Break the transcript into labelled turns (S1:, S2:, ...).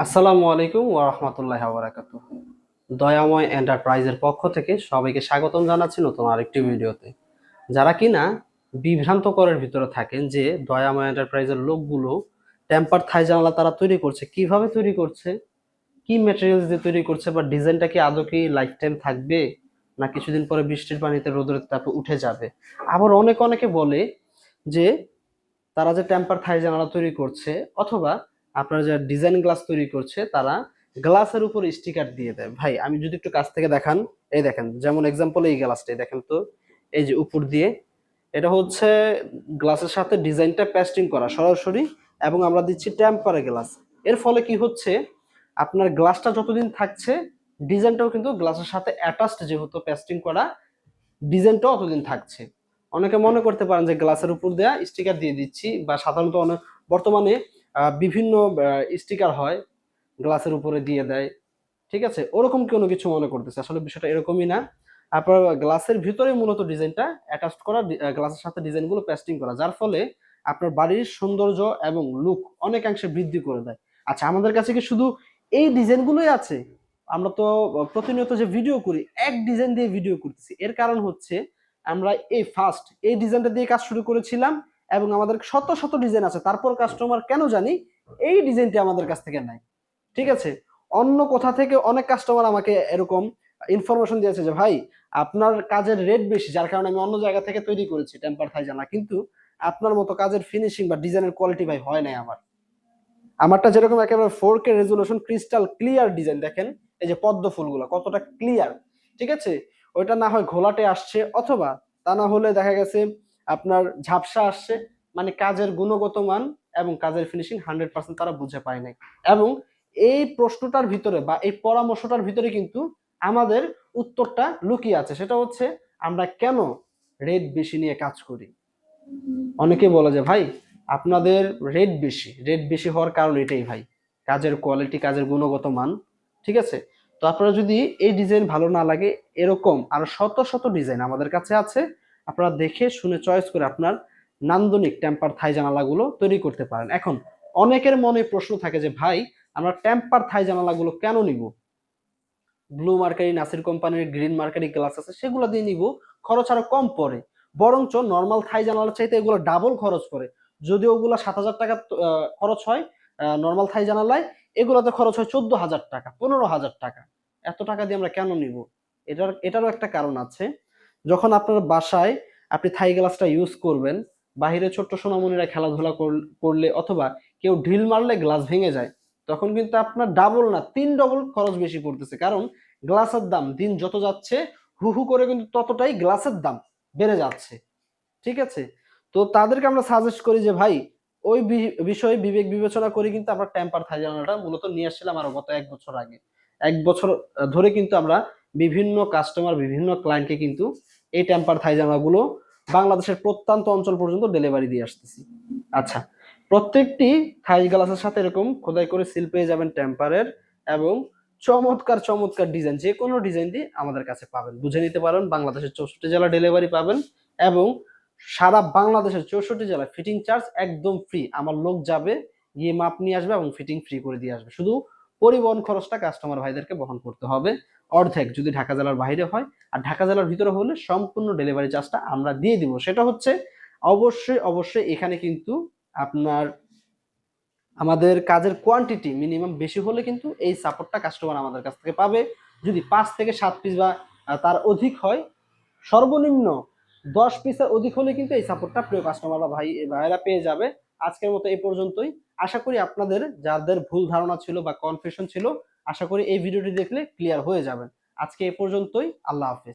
S1: আসসালামু আলাইকুম ওয়া রাহমাতুল্লাহি ওয়া বারাকাতুহু। দয়াময় এন্টারপ্রাইজের পক্ষ থেকে সবাইকে স্বাগতম জানাচ্ছি নতুন আরেকটি ভিডিওতে। যারা কিনা বিভ্রান্তকরের ভিতরে থাকেন যে দয়াময় এন্টারপ্রাইজের লোকগুলো টেম্পার থাই জানালা তারা তৈরি করছে, কিভাবে তৈরি করছে, কি ম্যাটেরিয়ালস দিয়ে তৈরি করছে, বা ডিজাইনটা কি আদৌ কি লাইফ টাইম থাকবে, না কিছুদিন পরে বৃষ্টির পানিতে রোদের তাপে উঠে যাবে। আবার অনেকে বলে যে তারা যে টেম্পার থাই জানালা তৈরি করছে অথবা আপনার যে ডিজাইন গ্লাস তৈরি করছে, তারা গ্লাসের উপর স্টিকার দিয়ে দেয়। ভাই আমি যদি একটু কাছ থেকে দেখান, এই দেখেন, যেমন এক্সাম্পল এই গ্লাসটাই দেখেন তো, এই যে উপর দিয়ে এটা হচ্ছে গ্লাসের সাথে ডিজাইনটা পেস্টিং করা সরাসরি, এবং আমরা দিচ্ছি টেম্পার গ্লাস। এর ফলে কি হচ্ছে, আপনার গ্লাসটা যতদিন থাকছে ডিজাইনটাও কিন্তু গ্লাসের সাথে অ্যাটাচড, যেহেতু পেস্টিং করা, ডিজাইনটাও অতদিন থাকছে। অনেকে মনে করতে পারেন যে গ্লাসের উপর দেয়া স্টিকার দিয়ে দিচ্ছি, বা সাধারণত অনেক বর্তমানে বিভিন্ন স্টিকার হয় গ্লাসের উপরে দিয়ে দেয়, ঠিক আছে, ওরকম কোনো কিছু মনে করতেছে। আসলে বিষয়টা এরকমই না। আপনার গ্লাসের ভিতরে মূলত ডিজাইনটা অ্যাটাচ করা, গ্লাসের সাথে ডিজাইনগুলো পেস্টিং করা, যার ফলে আপনার বাড়ির সৌন্দর্য এবং লুক অনেকাংশে বৃদ্ধি করে দেয়। আচ্ছা, আমাদের কাছে কি শুধু এই ডিজাইনগুলোই আছে? আমরা তো প্রতিনিয়ত যে ভিডিও করি এক ডিজাইন দিয়ে ভিডিও করতেছি, এর কারণ হচ্ছে আমরা এই ফার্স্ট এই ডিজাইনটা দিয়ে কাজ শুরু করেছিলাম, এবং আমাদের শত শত ডিজাইন আছে, তারপর কাস্টমার কেন জানি এই ডিজাইনটি আমাদের কাছ থেকে নাই। ঠিক আছে, অন্য কোথা থেকে অনেক কাস্টমার আমাকে এরকম ইনফরমেশন দিয়েছে যে ভাই আপনার কাজের রেট বেশি, যার কারণে আমি অন্য জায়গা থেকে তৈরি করেছি টেম্পার থাই জানা, কিন্তু আপনার মতো কাজের ফিনিশিং বা ডিজাইনের কোয়ালিটি ভাই হয় নাই আমারটা যেরকম একেবারে 4K resolution crystal clear design, দেখেন এই যে পদ্ম ফুলগুলো কতটা ক্লিয়ার। ঠিক আছে, ওইটা না হয় ঘোলাটে আসছে, অথবা তা না হলে দেখা গেছে আপনার ঝাপসা আসছে, মানে কাজের গুণগত মান এবং কাজের ফিনিশিং 100% তারা বুঝে পায় নাই। এবং এই প্রশ্নটার ভিতরে বা এই পরামর্শটার ভিতরে কিন্তু আমাদের উত্তরটা লুকিয়ে আছে, সেটা হচ্ছে আমরা কেন রেট বেশি নিয়ে কাজ করি। অনেকে বলে যে ভাই আপনাদের রেট বেশি হওয়ার কারণ এটাই ভাই, কাজের কোয়ালিটি, কাজের গুণগত মান। ঠিক আছে, তো আপনারা যদি এই ডিজাইন ভালো না লাগে, এরকম আরো শত শত ডিজাইন আমাদের কাছে আছে, আপনারা দেখে শুনে চয়েস করে আপনার নান্দনিক টেম্পার থাই জানালাগুলো তৈরি করতে পারেন। এখন অনেকের মনে প্রশ্ন থাকে যে ভাই আমরা টেম্পার থাই জানালাগুলো কেন নিব, ব্লু মার্কারি নাসির কোম্পানির গ্রিন মার্কারি গ্লাস আছে সেগুলো দিয়ে নিব, খরচ আরো কম পড়ে, বরঞ্চ নর্মাল থাই জানালার চাইতে এগুলো ডাবল খরচ পড়ে। যদিও ওগুলা 7,000 টাকা খরচ হয় নর্মাল থাই জানালায়, এগুলোতে খরচ হয় 14,000 টাকা, 15,000 টাকা। এত টাকা দিয়ে আমরা কেন নিব? এটারও একটা কারণ আছে। যখন আপনার বাসায় আপনি থাই গ্লাসটা ইউজ করবেন, বাহিরে ছোট্ট সোনামণিরা খেলাধুলা করলে অথবা কেউ ঢিল মারলে গ্লাস ভেঙে যায়, তখন কিন্তু আপনার ডাবল না 3 ডবল খরচ বেশি পড়তেছে, কারণ গ্লাসের দাম দিন যত যাচ্ছে হু হু করে কিন্তু ততটাই গ্লাসের দাম বেড়ে যাচ্ছে। ঠিক আছে, তো তাদেরকে আমরা সাজেস্ট করি যে ভাই ওই বিষয়ে বিবেক বিবেচনা করে কিন্তু আমরা টেম্পার থাই জানালাটা মূলত নিয়ে আসছিলাম আরো গত 1 বছর আগে। 1 বছর ধরে কিন্তু আমরা বিভিন্ন কাস্টমার, বিভিন্ন ক্লায়েন্টকে কিন্তু এই টেম্পার থাই জানালাগুলো বাংলাদেশের প্রত্যন্ত অঞ্চল পর্যন্ত ডেলিভারি দিয়ে আসতেছি। আচ্ছা, প্রত্যেকটি থাই গ্লাসের সাথে এরকম খোদাই করে সিল পেয়ে যাবেন টেম্পারের, এবং চমৎকার চমৎকার ডিজাইন, যে কোনো ডিজাইন দিয়ে আমাদের কাছে পাবেন, বুঝে নিতে পারেন। বাংলাদেশের 64 জেলা ডেলিভারি পাবেন, এবং সারা বাংলাদেশের 64 জেলা ফিটিং চার্জ একদম ফ্রি। আমার লোক যাবে, গিয়ে মাপ নিয়ে আসবে এবং ফিটিং ফ্রি করে দিয়ে আসবে। শুধু পরিবহন খরচটা কাস্টমার ভাইদেরকে বহন করতে হবে অর্ধেক, যদি ঢাকা জেলার বাইরে হয়। আর ঢাকা জেলার ভিতরে হলে সম্পূর্ণ ডেলিভারি চার্জটা আমরা দিয়ে দিব। সেটা হচ্ছে অবশ্যই এখানে কিন্তু আপনার আমাদের কাজের কোয়ান্টিটি মিনিমাম বেশি হলে কিন্তু এই সাপোর্টটা কাস্টমার আমাদের কাছ থেকে পাবে। যদি 5 থেকে 7 পিস বা তার অধিক হয়, সর্বনিম্ন 10 পিসের অধিক হলে কিন্তু এই সাপোর্টটা প্রিয় কাস্টমাররা ভাইয়েরা পেয়ে যাবে। আজকের মতো এই পর্যন্তই। আশা করি আপনাদের যাদের ভুল ধারণা ছিল বা কনফিউশন ছিল, আশা করি এই ভিডিওটি দেখলে ক্লিয়ার হয়ে যাবেন। আজকে এ পর্যন্তই। আল্লাহ হাফেজ।